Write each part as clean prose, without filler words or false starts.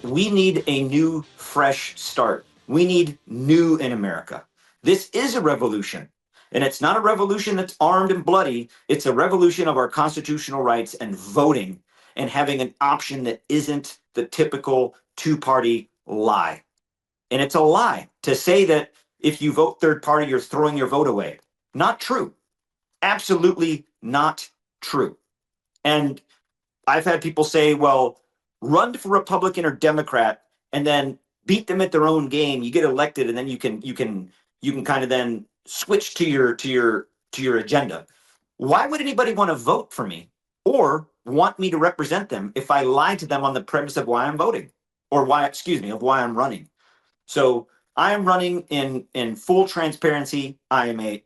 We need a new, fresh start. We need new in America. This is a revolution. And it's not a revolution that's armed and bloody. It's a revolution of our constitutional rights and voting and having an option that isn't the typical two-party lie. And it's a lie to say that if you vote third party, you're throwing your vote away. Not true. Absolutely not true. And I've had people say, well, run for Republican or Democrat and then beat them at their own game. You get elected and then you can kind of then switch to your agenda. Why would anybody want to vote for me or want me to represent them if I lie to them on the premise of why I'm voting or of why I'm running? So I am running in full transparency. I am a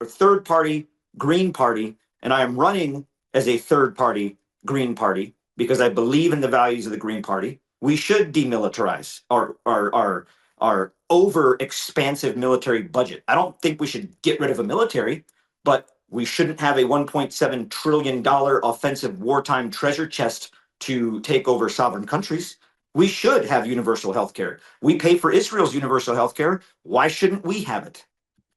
third party Green Party, and I am running as a third party Green Party because I believe in the values of the Green Party. We should demilitarize our over expansive military budget. I don't think we should get rid of a military, but we shouldn't have a $1.7 trillion offensive wartime treasure chest to take over sovereign countries. We should have universal health care. We pay for Israel's universal health care. Why shouldn't we have it?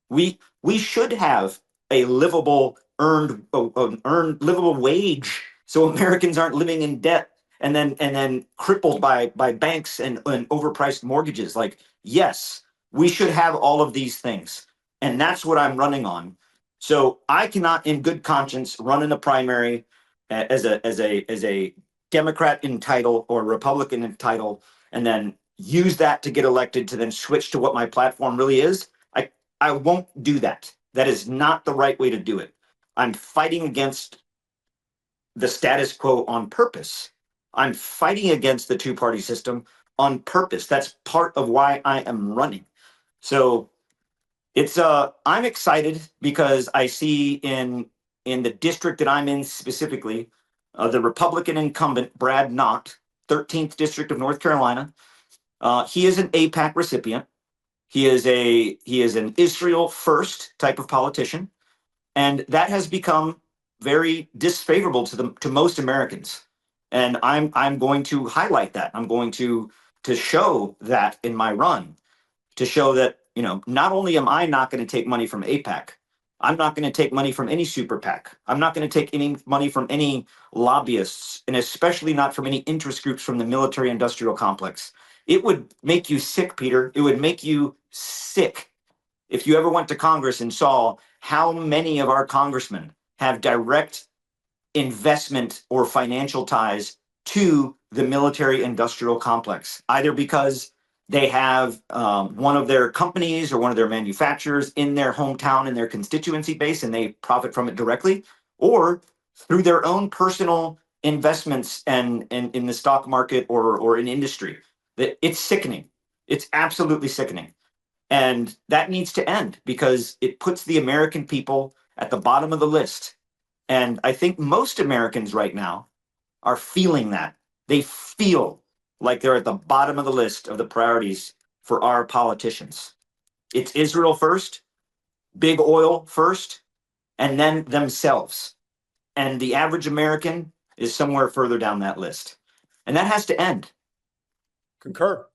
We should have a livable earned livable wage so Americans aren't living in debt and then crippled by banks and overpriced mortgages. Like, yes, we should have all of these things. And that's what I'm running on. So I cannot in good conscience run in a primary as a Democrat in title or Republican in title, and then use that to get elected to then switch to what my platform really is. I won't do that. That is not the right way to do it. I'm fighting against the status quo on purpose. I'm fighting against the two-party system on purpose. That's part of why I am running. So it's I'm excited because I see in the district that I'm in specifically, the Republican incumbent, Brad Knott, 13th District of North Carolina. He is an AIPAC recipient. He is an Israel first type of politician. And that has become very disfavorable to most Americans. And I'm going to highlight that. I'm going to show that in my run, to show that, not only am I not going to take money from AIPAC, I'm not going to take money from any super PAC. I'm not going to take any money from any lobbyists, and especially not from any interest groups from the military industrial complex. It would make you sick, Peter. It would make you sick if you ever went to Congress and saw how many of our congressmen have direct investment or financial ties to the military industrial complex, either because they have one of their companies or one of their manufacturers in their hometown, in their constituency base, and they profit from it directly, or through their own personal investments and in the stock market or in industry. That it's sickening. It's absolutely sickening. And that needs to end because it puts the American people at the bottom of the list. And I think most Americans right now are feeling that. They feel like they're at the bottom of the list of the priorities for our politicians. It's Israel first, big oil first, and then themselves. And the average American is somewhere further down that list. And that has to end. Concur.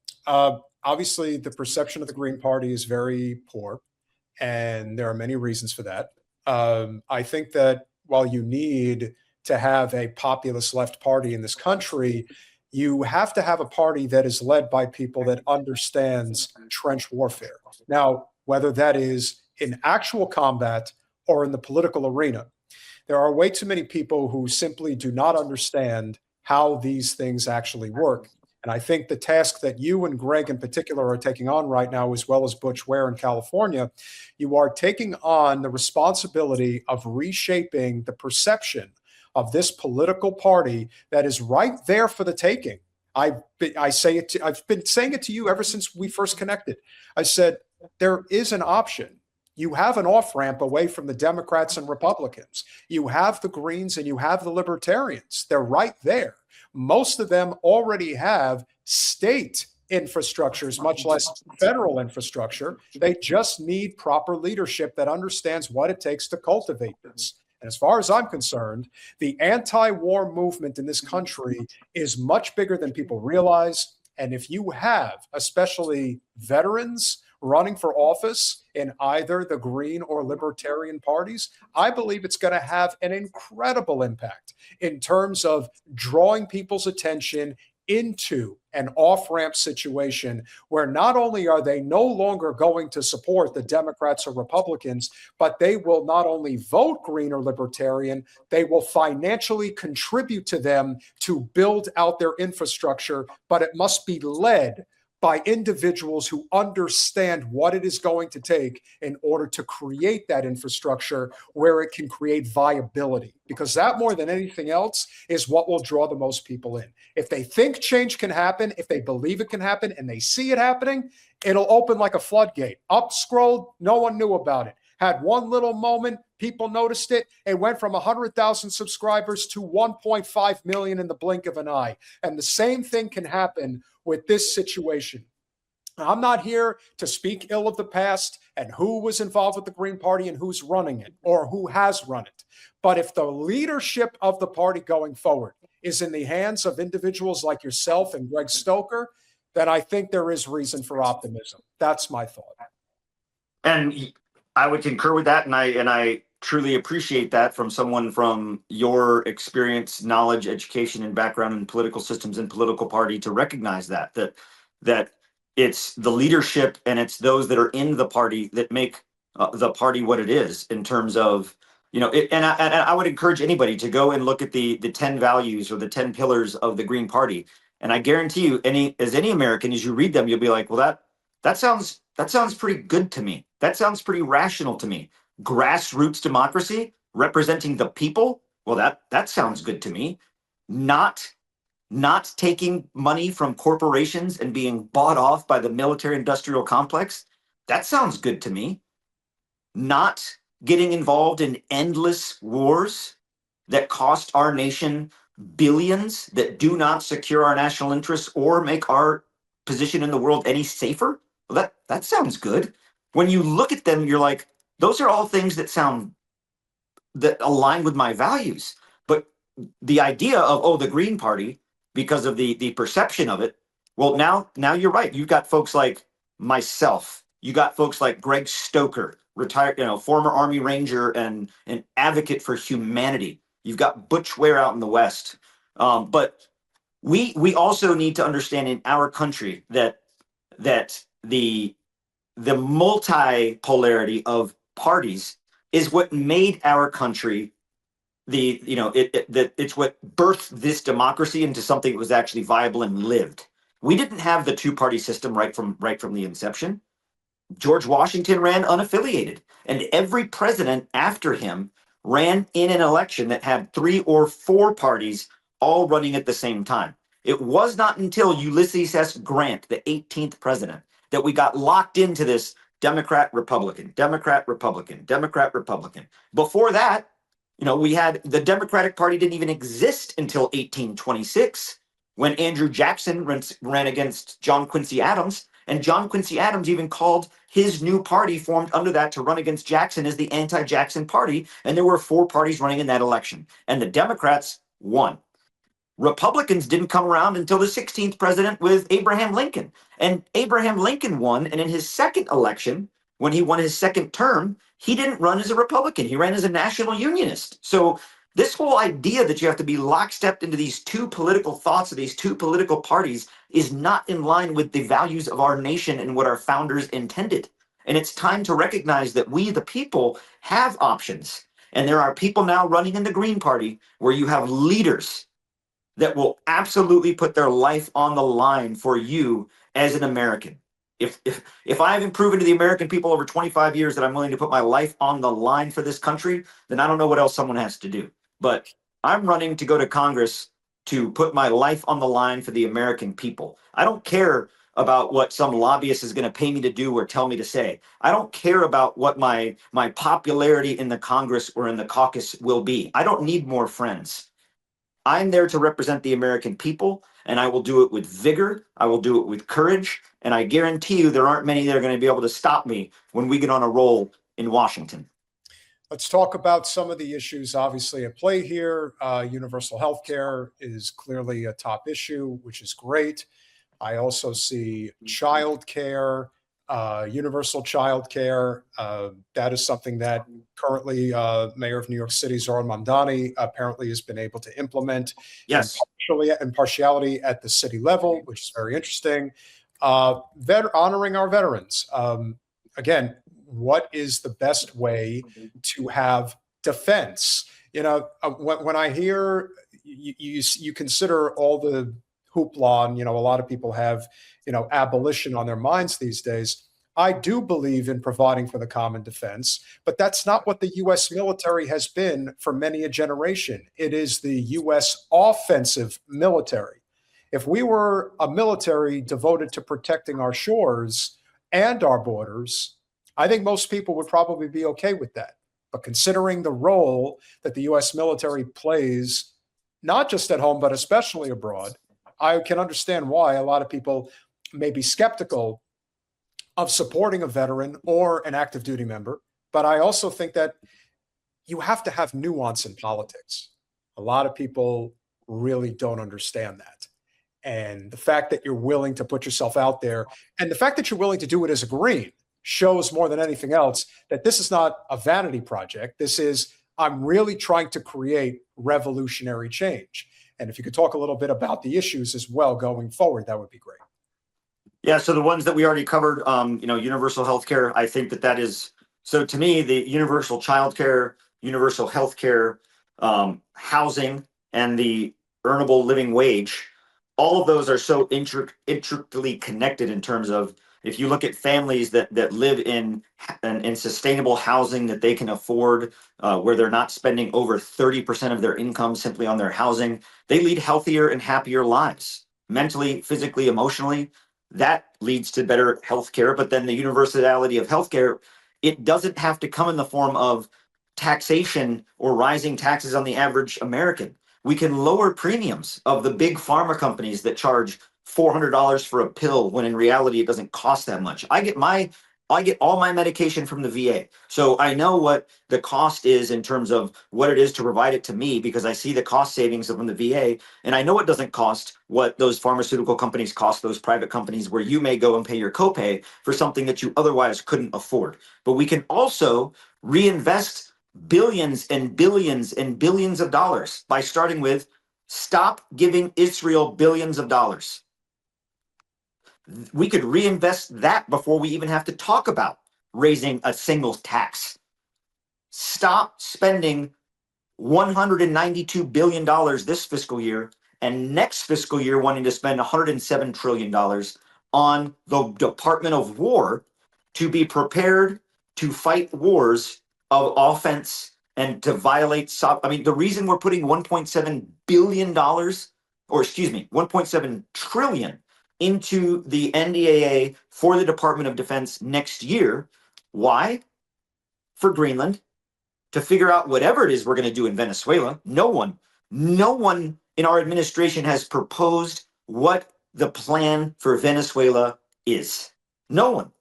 Obviously, the perception of the Green Party is very poor, and there are many reasons for that. I think that while you need to have a populist left party in this country, you have to have a party that is led by people that understands trench warfare. Now, whether that is in actual combat or in the political arena, there are way too many people who simply do not understand how these things actually work. And I think the task that you and Greg in particular are taking on right now, as well as Butch Ware in California, you are taking on the responsibility of reshaping the perception of this political party that is right there for the taking. I've been saying it to you ever since we first connected. I said, there is an option. You have an off-ramp away from the Democrats and Republicans. You have the Greens and you have the Libertarians. They're right there. Most of them already have state infrastructures, much less federal infrastructure. They just need proper leadership that understands what it takes to cultivate this. And as far as I'm concerned, the anti-war movement in this country is much bigger than people realize. And if you have, especially veterans, running for office in either the Green or Libertarian parties, I believe it's going to have an incredible impact in terms of drawing people's attention into an off-ramp situation where not only are they no longer going to support the Democrats or Republicans, but they will not only vote Green or Libertarian, they will financially contribute to them to build out their infrastructure, but it must be led by individuals who understand what it is going to take in order to create that infrastructure where it can create viability. Because that, more than anything else, is what will draw the most people in. If they think change can happen, if they believe it can happen, and they see it happening, it'll open like a floodgate. Up scrolled, no one knew about it. Had one little moment, people noticed it. It went from 100,000 subscribers to 1.5 million in the blink of an eye. And the same thing can happen with this situation. I'm not here to speak ill of the past and who was involved with the Green Party and who's running it or who has run it. But if the leadership of the party going forward is in the hands of individuals like yourself and Greg Stoker, then I think there is reason for optimism. That's my thought. And I would concur with that, and I truly appreciate that from someone from your experience, knowledge, education, and background in political systems and political party to recognize that it's the leadership and it's those that are in the party that make the party what it is in terms of, and I would encourage anybody to go and look at the 10 values or the 10 pillars of the Green Party. And I guarantee you, any American, as you read them, you'll be like, well, that sounds pretty good to me. That sounds pretty rational to me. Grassroots democracy, representing the people. Well, that sounds good to me. Not taking money from corporations and being bought off by the military industrial complex. That sounds good to me. Not getting involved in endless wars that cost our nation billions, that do not secure our national interests or make our position in the world any safer. Well, that sounds good. When you look at them, you're like, those are all things that align with my values. But the idea of, the Green Party, because of the perception of it, well, now you're right. You've got folks like myself. You got folks like Greg Stoker, retired, former Army Ranger and an advocate for humanity. You've got Butch Ware out in the West. But we also need to understand in our country that the multipolarity of parties is what made our country it's what birthed this democracy into something that was actually viable and lived. We didn't have the two-party system right from the inception. George Washington ran unaffiliated, and every president after him ran in an election that had 3 or 4 parties all running at the same time. It was not until Ulysses S. Grant, the 18th president, that we got locked into this Democrat, Republican, Democrat, Republican, Democrat, Republican. Before that, we had the Democratic Party didn't even exist until 1826 when Andrew Jackson ran against John Quincy Adams. And John Quincy Adams even called his new party formed under that to run against Jackson as the anti-Jackson party. And there were 4 parties running in that election. And the Democrats won. Republicans didn't come around until the 16th president with Abraham Lincoln. And Abraham Lincoln won. And in his second election, when he won his second term, he didn't run as a Republican. He ran as a national unionist. So this whole idea that you have to be lockstep into these 2 political thoughts of these 2 political parties is not in line with the values of our nation and what our founders intended. And it's time to recognize that we, the people, have options. And there are people now running in the Green Party where you have leaders that will absolutely put their life on the line for you as an American. If I haven't proven to the American people over 25 years that I'm willing to put my life on the line for this country, then I don't know what else someone has to do. But I'm running to go to Congress to put my life on the line for the American people. I don't care about what some lobbyist is going to pay me to do or tell me to say. I don't care about what my popularity in the Congress or in the caucus will be. I don't need more friends. I'm there to represent the American people, and I will do it with vigor. I will do it with courage. And I guarantee you there aren't many that are going to be able to stop me when we get on a roll in Washington. Let's talk about some of the issues obviously at play here. Universal health care is clearly a top issue, which is great. I also see childcare, universal childcare. That is something that currently Mayor of New York City, Zoran Mamdani, apparently has been able to implement Yes. impartiality at the city level, which is very interesting. Honoring our veterans. Again, what is the best way to have defense? When I hear you consider all the hoopla, and a lot of people have abolition on their minds these days. I do believe in providing for the common defense, but that's not what the U.S. military has been for many a generation. It is the U.S. offensive military. If we were a military devoted to protecting our shores and our borders, I think most people would probably be okay with that. But considering the role that the U.S. military plays, not just at home, but especially abroad, I can understand why a lot of people may be skeptical of supporting a veteran or an active duty member. But I also think that you have to have nuance in politics. A lot of people really don't understand that. And the fact that you're willing to put yourself out there and the fact that you're willing to do it as a Green shows more than anything else that this is not a vanity project. This is, I'm really trying to create revolutionary change. And if you could talk a little bit about the issues as well going forward, that would be great. Yeah, so the ones that we already covered, universal healthcare, I think that is, so to me, the universal childcare, universal healthcare, housing, and the earnable living wage, all of those are so intricately connected in terms of, if you look at families that live in sustainable housing that they can afford, where they're not spending over 30% of their income simply on their housing, they lead healthier and happier lives, mentally, physically, emotionally. That leads to better healthcare. But then the universality of healthcare, it doesn't have to come in the form of taxation or rising taxes on the average American. We can lower premiums of the big pharma companies that charge $400 for a pill when in reality it doesn't cost that much. I get all my medication from the VA. So I know what the cost is in terms of what it is to provide it to me, because I see the cost savings from the VA, and I know it doesn't cost what those pharmaceutical companies cost, those private companies where you may go and pay your copay for something that you otherwise couldn't afford. But we can also reinvest billions and billions and billions of dollars by starting with, stop giving Israel billions of dollars. We could reinvest that before we even have to talk about raising a single tax. Stop spending $192 billion this fiscal year, and next fiscal year wanting to spend $107 trillion on the Department of War to be prepared to fight wars of offense and to violate. The reason we're putting $1.7 billion, or excuse me, $1.7 trillion into the NDAA for the Department of Defense next year. Why? For Greenland, to figure out whatever it is we're going to do in Venezuela. No one in our administration has proposed what the plan for Venezuela is. No one.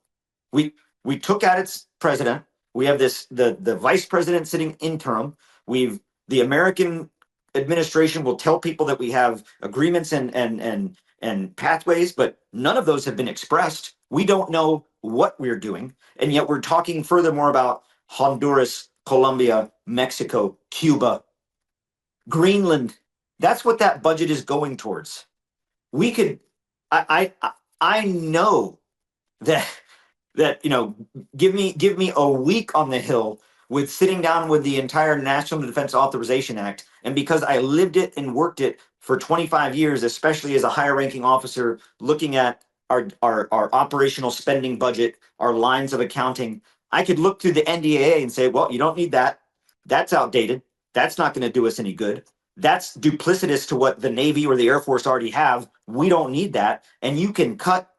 We took out its president. We have the vice president sitting interim. The American administration will tell people that we have agreements and pathways, but none of those have been expressed. We don't know what we're doing. And yet we're talking furthermore about Honduras, Colombia, Mexico, Cuba, Greenland. That's what that budget is going towards. We could, I know that give me a week on the Hill with sitting down with the entire National Defense Authorization Act. And because I lived it and worked it for 25 years, especially as a higher ranking officer, looking at our operational spending budget, our lines of accounting, I could look through the NDAA and say, well, you don't need that. That's outdated. That's not going to do us any good. That's duplicitous to what the Navy or the Air Force already have. We don't need that. And you can cut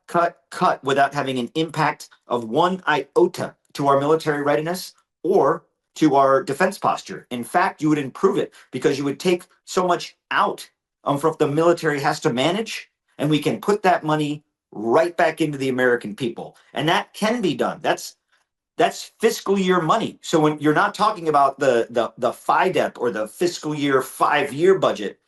without having an impact of one iota to our military readiness or to our defense posture. In fact, you would improve it because you would take so much out from the military has to manage, and we can put that money right back into the American people. And that can be done. That's fiscal year money. So when you're not talking about the FIDEP or the fiscal year 5-year budget,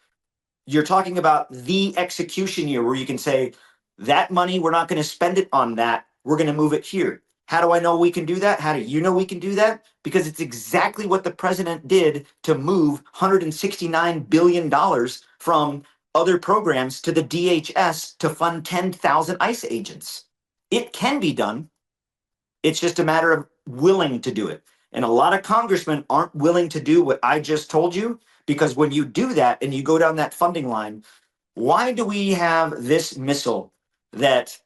you're talking about the execution year where you can say, That money, we're not going to spend it on that. We're going to move it here. How do I know we can do that? How do you know we can do that? Because it's exactly what the president did to move $169 billion from other programs to the DHS to fund 10,000 ICE agents. It can be done. It's just a matter of willing to do it. And a lot of congressmen aren't willing to do what I just told you, because when you do that and you go down that funding line, why do we have this missile that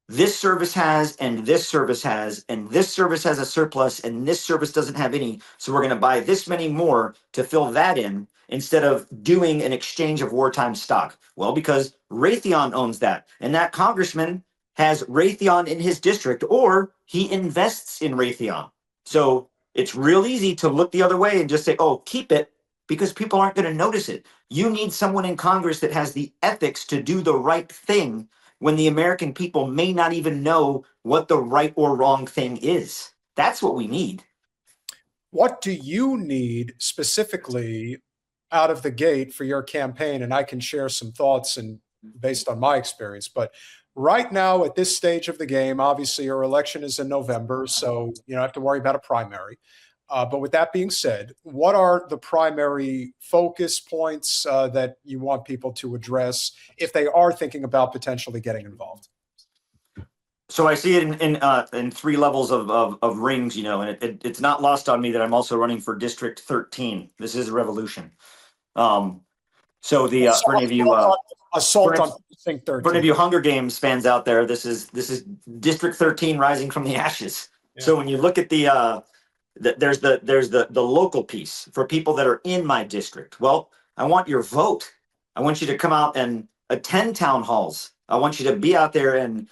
this service has and this service has, and this service has a surplus and this service doesn't have any, so we're going to buy this many more to fill that in instead of doing an exchange of wartime stock? Well, because Raytheon owns that, and that congressman has Raytheon in his district, or he invests in Raytheon. So it's real easy to look the other way and just say, oh, keep it, because people aren't going to notice it. You need someone in Congress that has the ethics to do the right thing when the American people may not even know what the right or wrong thing is. That's what we need. What do you need specifically out of the gate for your campaign? And I can share some thoughts and based on my experience. But right now, at this stage of the game, obviously your election is in November, so you don't have to worry about a primary. But with that being said, what are the primary focus points that you want people to address if they are thinking about potentially getting involved? So I see it in three levels of rings, and it's not lost on me that I'm also running for District 13. This is a revolution. So for any of you assault on Precinct 13. For any of you Hunger Games fans out there, this is District 13 rising from the ashes. Yeah. So when you look at there's the local piece for people that are in my district. Well, I want your vote. I want you to come out and attend town halls. I want you to be out there and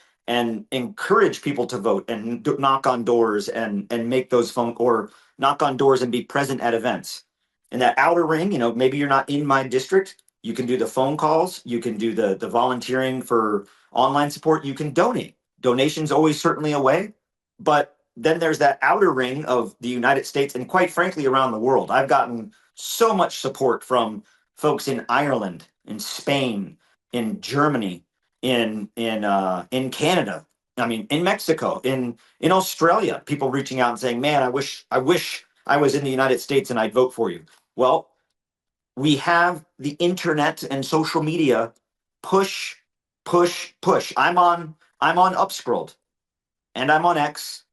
encourage people to vote and knock on doors and make those phone, or knock on doors and be present at events. In that outer ring, maybe you're not in my district. You can do the phone calls. You can do the volunteering for online support. You can donate. Donation's always certainly a way, but then there's that outer ring of the United States and quite frankly around the world. I've gotten so much support from folks in Ireland, in Spain, in Germany, in Canada. I mean, in Mexico, in Australia, people reaching out and saying, "Man, I wish I was in the United States and I'd vote for you." Well, we have the internet and social media. Push. I'm on Upscrolled, and I'm on X,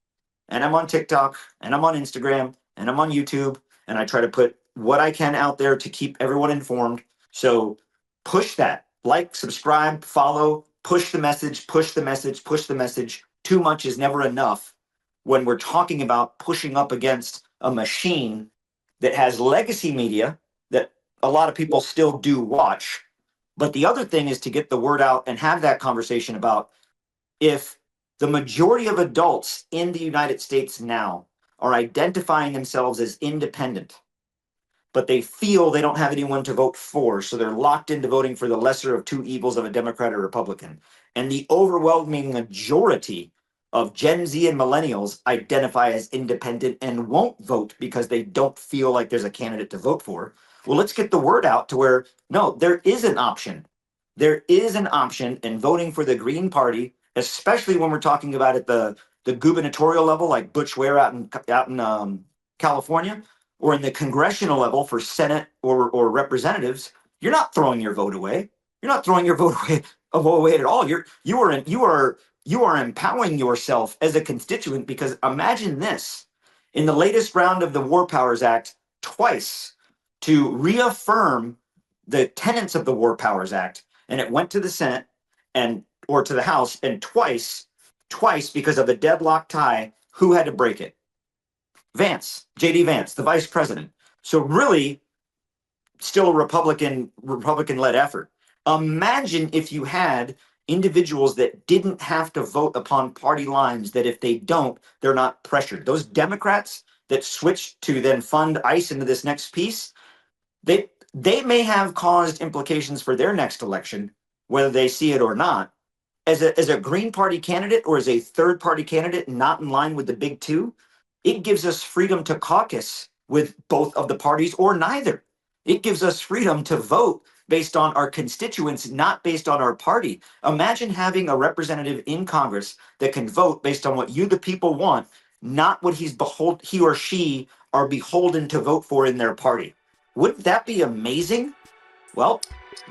and I'm on TikTok, and I'm on Instagram, and I'm on YouTube, and I try to put what I can out there to keep everyone informed. So push that. Like, subscribe, follow, push the message. Too much is never enough when we're talking about pushing up against a machine that has legacy media that a lot of people still do watch. But the other thing is to get the word out and have that conversation about, if the majority of adults in the United States now are identifying themselves as independent, but they feel they don't have anyone to vote for, so they're locked into voting for the lesser of two evils of a Democrat or Republican. And the overwhelming majority of Gen Z and millennials identify as independent and won't vote because they don't feel like there's a candidate to vote for. Well, let's get the word out to where, no, there is an option. There is an option in voting for the Green Party, especially when we're talking about at the gubernatorial level, like Butch Ware out in California, or in the congressional level for Senate or representatives. You're not throwing your vote away. You're not throwing your vote away at all. You are empowering yourself as a constituent, because imagine this: in the latest round of the War Powers Act, twice to reaffirm the tenets of the War Powers Act, and it went to the Senate or to the House, and twice because of a deadlock tie, who had to break it? Vance, JD Vance, the vice president. So really, still a Republican-led effort. Imagine if you had individuals that didn't have to vote upon party lines, that if they don't, they're not pressured. Those Democrats that switched to then fund ICE into this next piece, they may have caused implications for their next election, whether they see it or not. As a Green Party candidate or as a third party candidate not in line with the big two, it gives us freedom to caucus with both of the parties or neither. It gives us freedom to vote based on our constituents, not based on our party. Imagine having a representative in Congress that can vote based on what you, the people, want, not what he or she are beholden to vote for in their party. Wouldn't that be amazing? Well,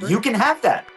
you can have that.